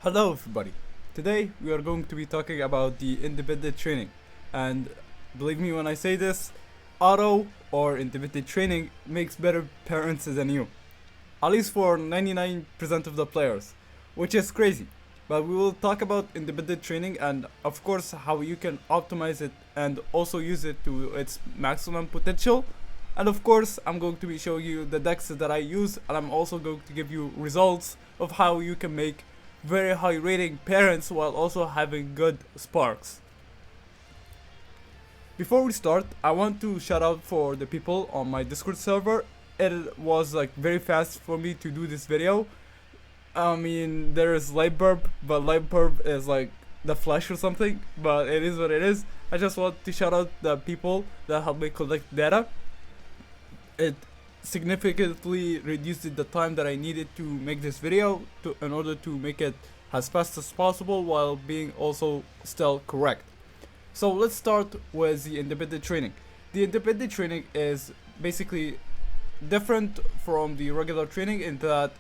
Hello everybody. Today we are going to be talking about the independent training. And believe me when I say this, auto or independent training makes better parents than you. At least for 99% of the players, which is crazy. But we will talk about independent training and of course how you can optimize it and also use it to its maximum potential. And of course, I'm going to be showing you the decks that I use, and I'm also going to give you results of how you can make very high rating parents while also having good sparks. Before we start, I want to shout out for the people on my Discord server. It was like very fast for me to do this video. I mean, there is Lightburb, but Lightburb is like the Flash or something, but it is what it is. I just want to shout out the people that helped me collect data. It significantly reduced the time that I needed to make this video in order to make it as fast as possible while being also still correct. So let's start with the independent training. The independent training is basically different from the regular training in that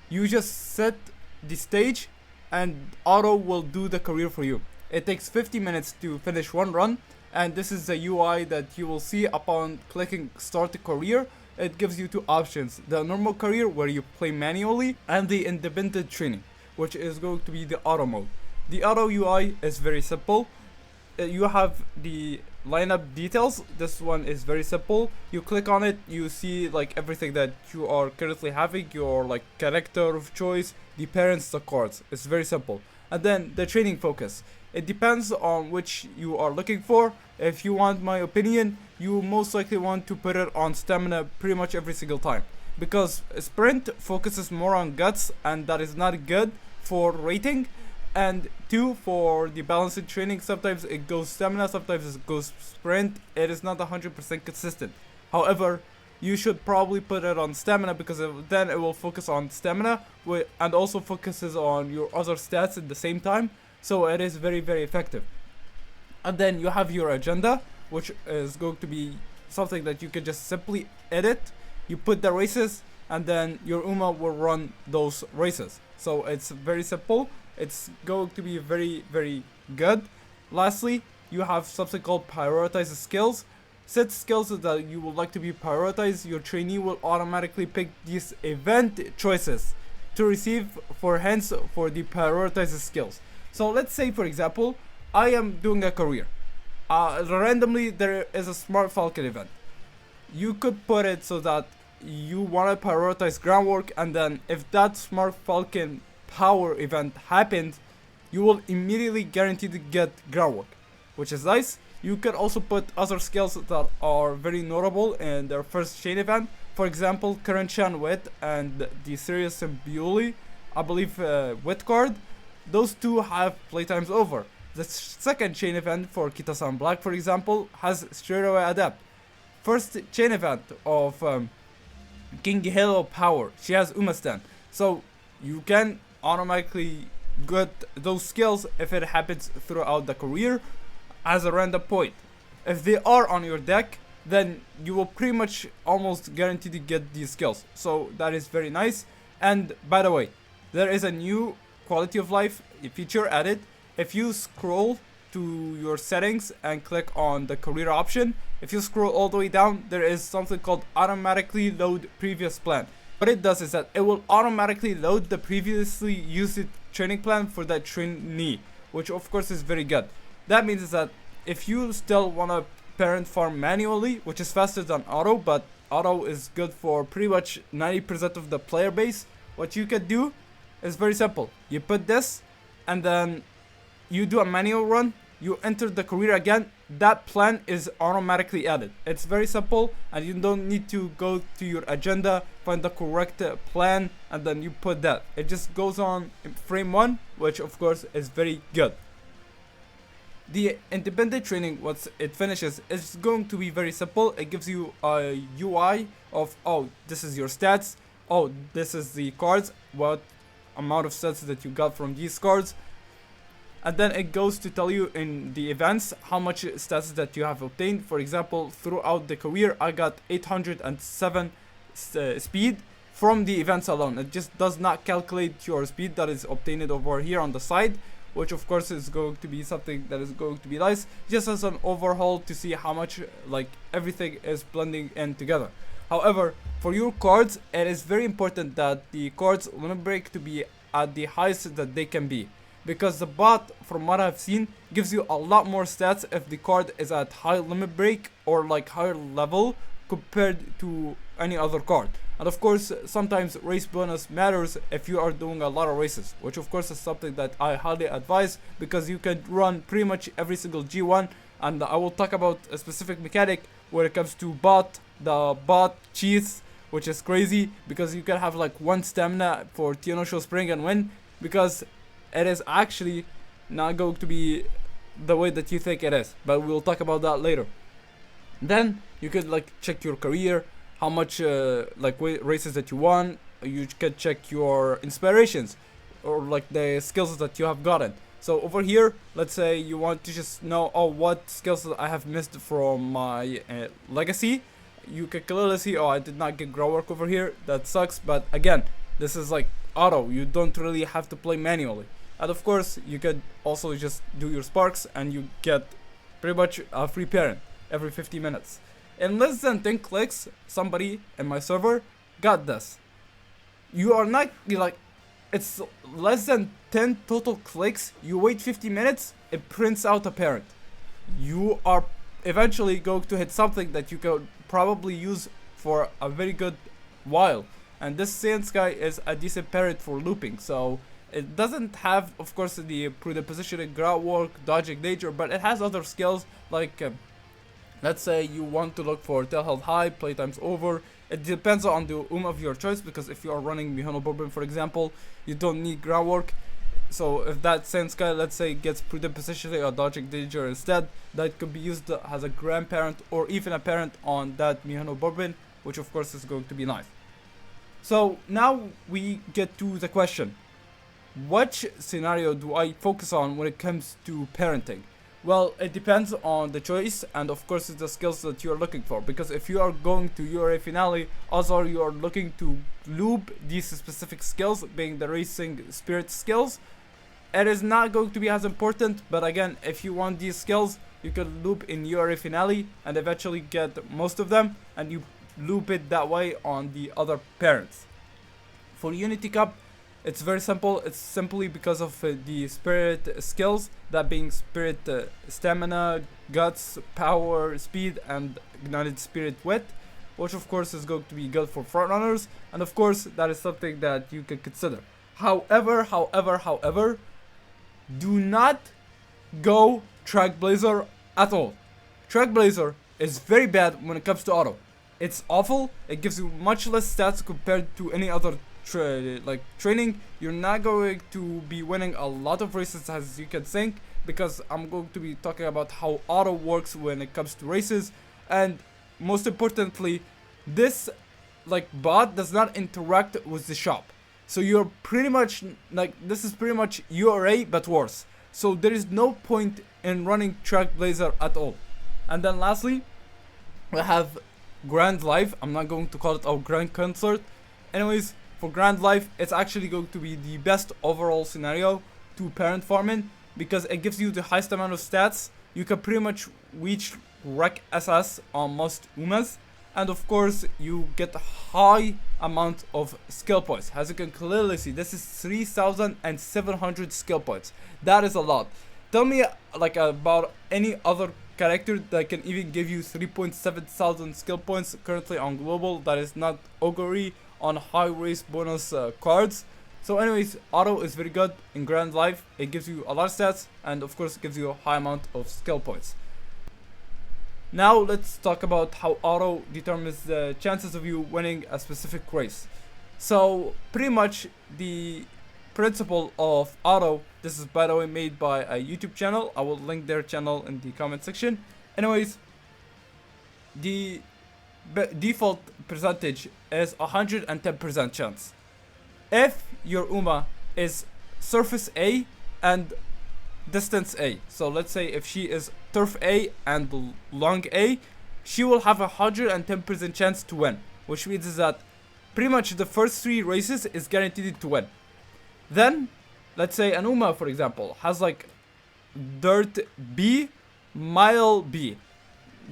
you just set the stage and auto will do the career for you. It takes 50 minutes to finish one run, and this is the UI that you will see upon clicking start a career. It gives you two options: the normal career where you play manually, and the independent training, which is going to be the auto mode. The auto UI is very simple. You have the lineup details. This one is very simple. You click on it, you see like everything that you are currently having, your like character of choice, the parents, the cards. It's very simple. And then the training focus. It depends on which you are looking for. If you want my opinion, you most likely want to put it on stamina pretty much every single time, because sprint focuses more on guts and that is not good for rating. And two, for the balanced training, sometimes it goes stamina, sometimes it goes sprint. It is not 100% consistent. However, you should probably put it on stamina because then it will focus on stamina and also focuses on your other stats at the same time. So it is very, very effective. And then you have your agenda, which is going to be something that you can just simply edit. You put the races, and then your UMA will run those races. So it's very simple. It's going to be very, very good. Lastly, you have something called prioritize skills. Set skills that you would like to be prioritized. Your trainee will automatically pick these event choices to receive for hence for the prioritized skills. So let's say, for example, I am doing a career. Randomly, there is a Smart Falcon event. You could put it so that you want to prioritize groundwork, and then if that Smart Falcon power event happens, you will immediately guarantee to get groundwork, which is nice. You can also put other skills that are very notable in their first chain event. For example, Current Chan Wit and the Serious Symbuli, I believe Wit card. Those two have playtimes over. The second chain event for Kita-san Black, for example, has straightaway adapt. First chain event of King Halo Power, she has Umastan. So you can automatically get those skills if it happens throughout the career as a random point. If they are on your deck, then you will pretty much almost guarantee to get these skills. So that is very nice. And by the way, there is a new quality of life feature added. If you scroll to your settings and click on the career option, if you scroll all the way down, there is something called automatically load previous plan. What it does is that it will automatically load the previously used training plan for that trainee, which of course is very good. That means that if you still want to parent farm manually, which is faster than auto, but auto is good for pretty much 90% of the player base, what you can do is very simple. You put this, and then you do a manual run, you enter the career again, that plan is automatically added. It's very simple, and you don't need to go to your agenda, find the correct plan, and then you put that. It just goes on in frame 1, which of course is very good. The independent training, once it finishes, is going to be very simple. It gives you a UI of, oh, this is your stats, oh, this is the cards, what amount of stats that you got from these cards, and then it goes to tell you in the events how much stats that you have obtained. For example, throughout the career I got 807 speed, from the events alone. It just does not calculate your speed that is obtained over here on the side, which of course is going to be something that is going to be nice, just as an overhaul to see how much like everything is blending in together. However, for your cards, it is very important that the cards limit break to be at the highest that they can be, because the bot, from what I've seen, gives you a lot more stats if the card is at high limit break or like higher level compared to any other card. And of course, sometimes race bonus matters if you are doing a lot of races, which of course is something that I highly advise, because you can run pretty much every single G1. And I will talk about a specific mechanic when it comes to bot. The bot cheats, which is crazy, because you can have like 1 stamina for Tionosho Spring and win, because it is actually not going to be the way that you think it is, but we'll talk about that later. Then you could like check your career, how much like races that you won. You can check your inspirations or like the skills that you have gotten. So over here, let's say you want to just know, oh, what skills I have missed from my legacy. You can clearly see, oh, I did not get groundwork over here. That sucks, but again, this is like auto. You don't really have to play manually. And of course, you could also just do your sparks and you get pretty much a free parent every 50 minutes. In less than 10 clicks, somebody in my server got this. You are not, like, it's less than 10 total clicks. You wait 50 minutes, it prints out a parent. You are eventually going to hit something that you could probably use for a very good while. And this Sand Sky is a decent parent for looping, so it doesn't have, of course, the predispositioning, groundwork, dodging nature, but it has other skills like, let's say you want to look for tail held high, playtime's over. It depends on the of your choice, because if you are running Mihono Bourbon, for example, you don't need groundwork. So if that Sand Sky, let's say, gets predispositioning or dodging danger instead, that could be used as a grandparent or even a parent on that Mihono Bourbon, which of course is going to be nice. So now we get to the question, which scenario do I focus on when it comes to parenting? Well, it depends on the choice, and of course it's the skills that you are looking for, because if you are going to URA finale, also you are looking to loop these specific skills, being the racing spirit skills, it is not going to be as important. But again, if you want these skills, you can loop in URA finale and eventually get most of them, and you loop it that way on the other parents. For Unity Cup, it's very simple. It's simply because of the spirit skills, that being spirit stamina, guts, power, speed, and ignited spirit wit, which of course is going to be good for front runners, and of course that is something that you can consider. However, do not go Trackblazer at all. Trackblazer is very bad when it comes to auto. It's awful. It gives you much less stats compared to any other training. You're not going to be winning a lot of races as you can think, because I'm going to be talking about how auto works when it comes to races. And most importantly, this like bot does not interact with the shop, so you're pretty much like, this is pretty much URA but worse. So there is no point in running Trackblazer at all. And then lastly, we have Grand Life. I'm not going to call it our Grand Concert. Anyways, for Grand Life, it's actually going to be the best overall scenario to parent farming, because it gives you the highest amount of stats. You can pretty much reach Wreck SS on most Umas, and of course you get a high amount of skill points. As you can clearly see, this is 3,700 skill points. That is a lot. Tell me like about any other character that can even give you 3,700 skill points currently on global that is not Ogre on high race bonus cards. So anyways, auto is very good in Grand Life. It gives you a lot of stats, and of course it gives you a high amount of skill points. Now let's talk about how auto determines the chances of you winning a specific race. So pretty much the principle of auto, this is by the way made by a YouTube channel. I will link their channel in the comment section. Anyways, the default percentage is 110% chance. If your Uma is surface A and distance A, so let's say if she is turf A and long A, she will have 110% chance to win, which means is that pretty much the first 3 races is guaranteed to win. Then, let's say an Uma, for example, has like Dirt B, Mile B.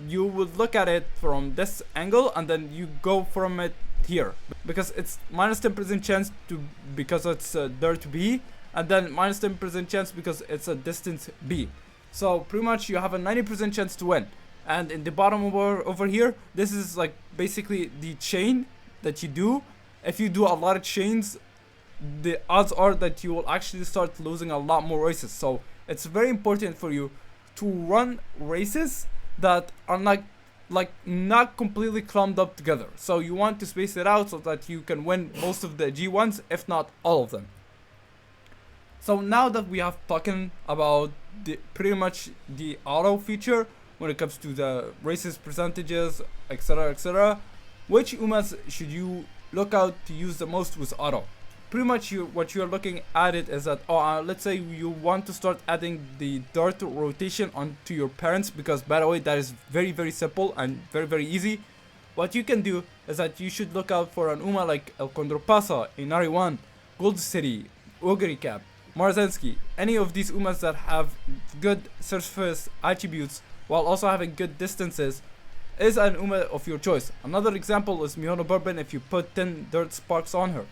You would look at it from this angle and then you go from it here, because it's minus 10% chance to, because it's Dirt B, and then minus 10% chance because it's a distance B. So pretty much you have a 90% chance to win. And in the bottom over here, this is like basically the chain that you do. If you do a lot of chains, the odds are that you will actually start losing a lot more races. So it's very important for you to run races that are not completely clumped up together. So you want to space it out so that you can win most of the G1s, if not all of them. So now that we have talking about pretty much the auto feature when it comes to the races percentages, etc., which Umas should you look out to use the most with auto? Pretty much what you're looking at it is that, let's say you want to start adding the dirt rotation onto your parents, because by the way, that is very, very simple and very, very easy. What you can do is that you should look out for an Uma like El Condorpasa, Inari 1, Gold City, Ogre Cap, Marzensky, any of these Umas that have good surface attributes while also having good distances is an Uma of your choice. Another example is Mihono Bourbon. If you put 10 dirt sparks on her,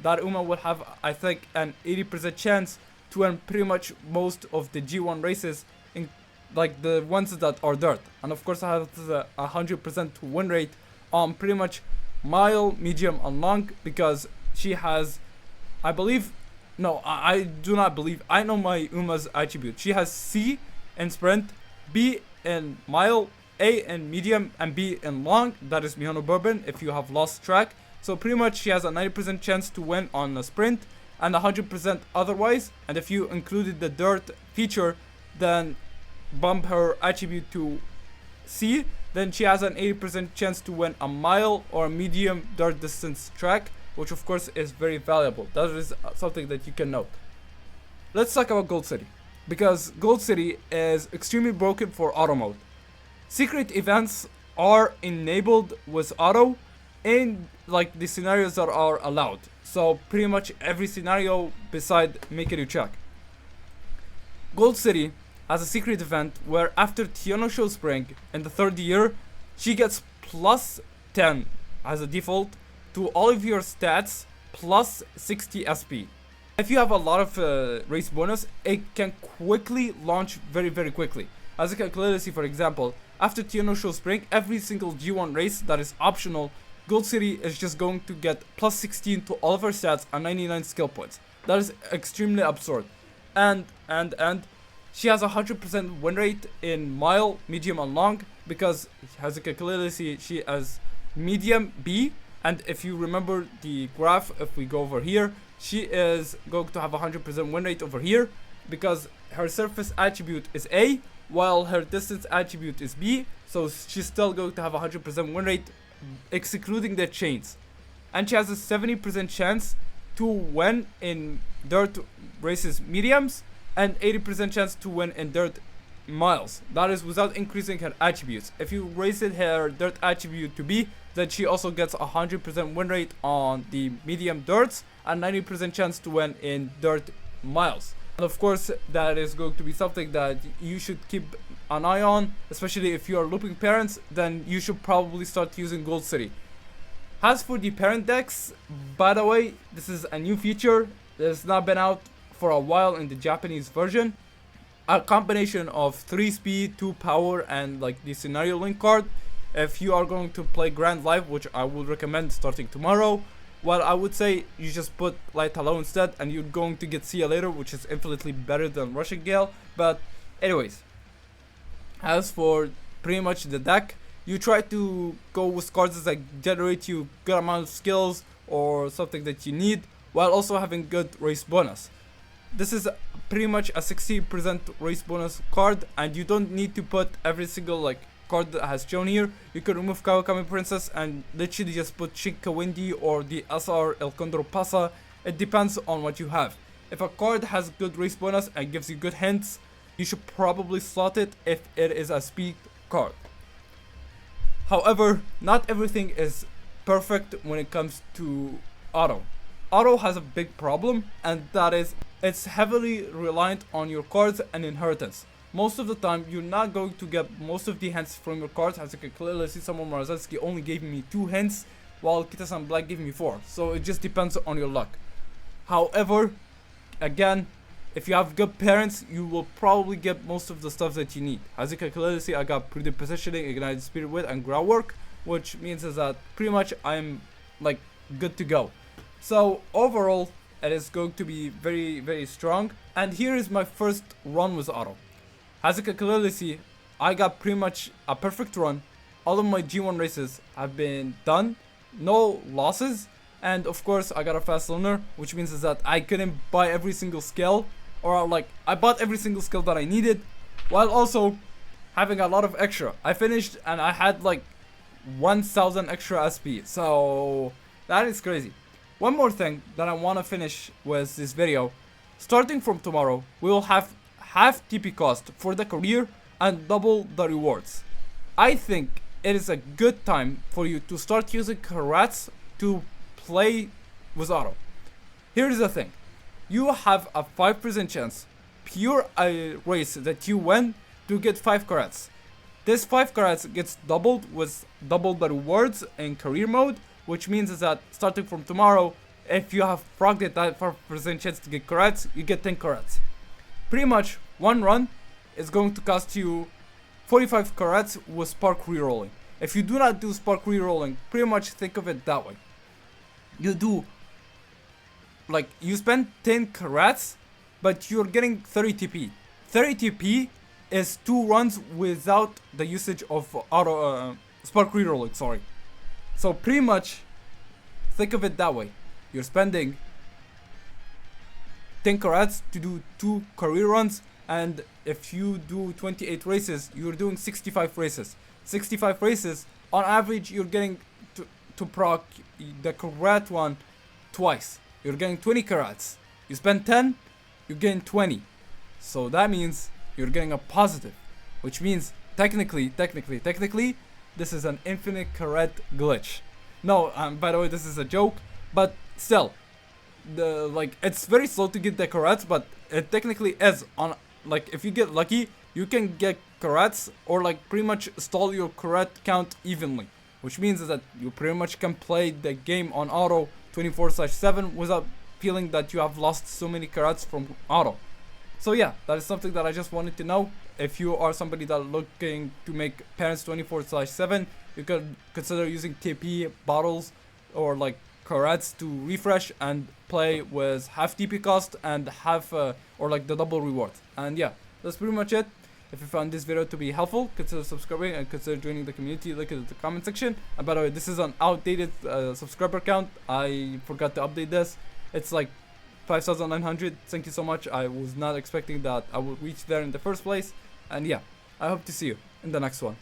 that Uma will have, I think, an 80% chance to win pretty much most of the G1 races, in like the ones that are dirt. And of course, I have a 100% win rate on pretty much mile, medium, and long, because she has, I believe, no, I do not believe, I know my Uma's attribute. She has C in sprint, B in mile, A in medium, and B in long. That is Mihono Bourbon, if you have lost track. So pretty much she has a 90% chance to win on a sprint and 100% otherwise. And if you included the dirt feature, then bump her attribute to C, then she has an 80% chance to win a mile or a medium dirt distance track, which of course is very valuable. That is something that you can note. Let's talk about Gold City, because Gold City is extremely broken for auto mode. Secret events are enabled with auto in like the scenarios that are allowed. So pretty much every scenario beside make it you check. Gold City has a secret event where after Tiano Show Spring in the 3rd year, she gets plus 10 as a default to all of your stats plus 60 SP. If you have a lot of race bonus, it can quickly launch very, very quickly. As you can clearly see, for example, after Tiano Show Spring, every single G1 race that is optional, Gold City is just going to get plus 16 to all of her stats and 99 skill points. That is extremely absurd. And she has a 100% win rate in mile, medium, and long, because as you can clearly see, she has medium B. And if you remember the graph, if we go over here, she is going to have a 100% win rate over here, because her surface attribute is A, while her distance attribute is B. So she's still going to have a 100% win rate, excluding the chains. And she has a 70% chance to win in dirt races mediums, and 80% chance to win in dirt miles. That is without increasing her attributes. If you raise her dirt attribute to B, then she also gets a 100% win rate on the medium dirts and 90% chance to win in dirt miles. And of course, that is going to be something that you should keep an eye on, especially if you are looping parents. Then you should probably start using Gold City. As for the parent decks, by the way, this is a new feature that has not been out for a while in the Japanese version. A combination of 3 speed, 2 power, and like the scenario link card. If you are going to play Grand Life, which I would recommend starting tomorrow, well, I would say you just put Light Hello instead, and you're going to get See Ya Later, which is infinitely better than Rushing Gale. But anyways, as for pretty much the deck, you try to go with cards that generate you good amount of skills or something that you need, while also having good race bonus. This is pretty much a 60% race bonus card, and you don't need to put every single like card that has shown here. You can remove Kawakami Princess and literally just put Shinka Windy or the SR El Condor Pasa. It depends on what you have. If a card has good race bonus and gives you good hints, you should probably slot it if it is a speed card. However, not everything is perfect when it comes to auto. Auto has a big problem, and that is it's heavily reliant on your cards and inheritance. Most of the time, you're not going to get most of the hints from your cards. As you can clearly see, someone Marazelski only gave me 2 hints, while Kitasan Black gave me 4. So it just depends on your luck. However, again, if you have good parents, you will probably get most of the stuff that you need. As you can clearly see, I got predispositioning, ignited spirit wit, and groundwork, which means is that pretty much I'm like good to go. So overall, it is going to be very, very strong. And here is my first run with auto. As you can clearly see, I got pretty much a perfect run. All of my G1 races have been done, no losses, and of course I got a fast learner, which means is that I couldn't buy every single skill, or like I bought every single skill that I needed, while also having a lot of extra. I finished and I had like 1000 extra SP, so that is crazy. One more thing that I want to finish with this video. Starting from tomorrow, we will have half TP cost for the career and double the rewards. I think it is a good time for you to start using Karats to play with auto. Here's the thing. You have a 5% chance, pure race that you win, to get 5 Karats. This 5 Karats gets doubled with double the rewards in career mode, which means is that starting from tomorrow, if you have progged it that 5% chance to get Karats, you get 10 Karats. Pretty much, one run is going to cost you 45 Karats with Spark rerolling. If you do not do Spark rerolling, pretty much think of it that way. You do, like, you spend 10 Karats, but you're getting 30 TP. 30 TP is 2 runs without the usage of auto Spark rerolling, sorry. So pretty much, think of it that way. You're spending 10 Karats to do 2 career runs, and if you do 28 races, you're doing 65 races. 65 races, on average, you're getting to proc the Karat one twice. You're getting 20 Karats. You spend 10, you're getting 20. So that means you're getting a positive, which means technically, this is an infinite Karat glitch. No, by the way, this is a joke, but still, it's very slow to get the Karats, but it technically is on. Like, if you get lucky, you can get Karats or like pretty much stall your Karat count evenly, which means that you pretty much can play the game on auto 24/7 without feeling that you have lost so many Karats from auto. So yeah, that is something that I just wanted to know. If you are somebody that looking to make parents 24/7, you could consider using TP bottles or like Karats to refresh and play with half TP cost and half or like the double reward. And yeah, that's pretty much it. If you found this video to be helpful, consider subscribing and consider joining the community. Look at the comment section. And by the way, this is an outdated subscriber count. I forgot to update this. It's like 5,900. Thank you so much. I was not expecting that I would reach there in the first place. And yeah, I hope to see you in the next one.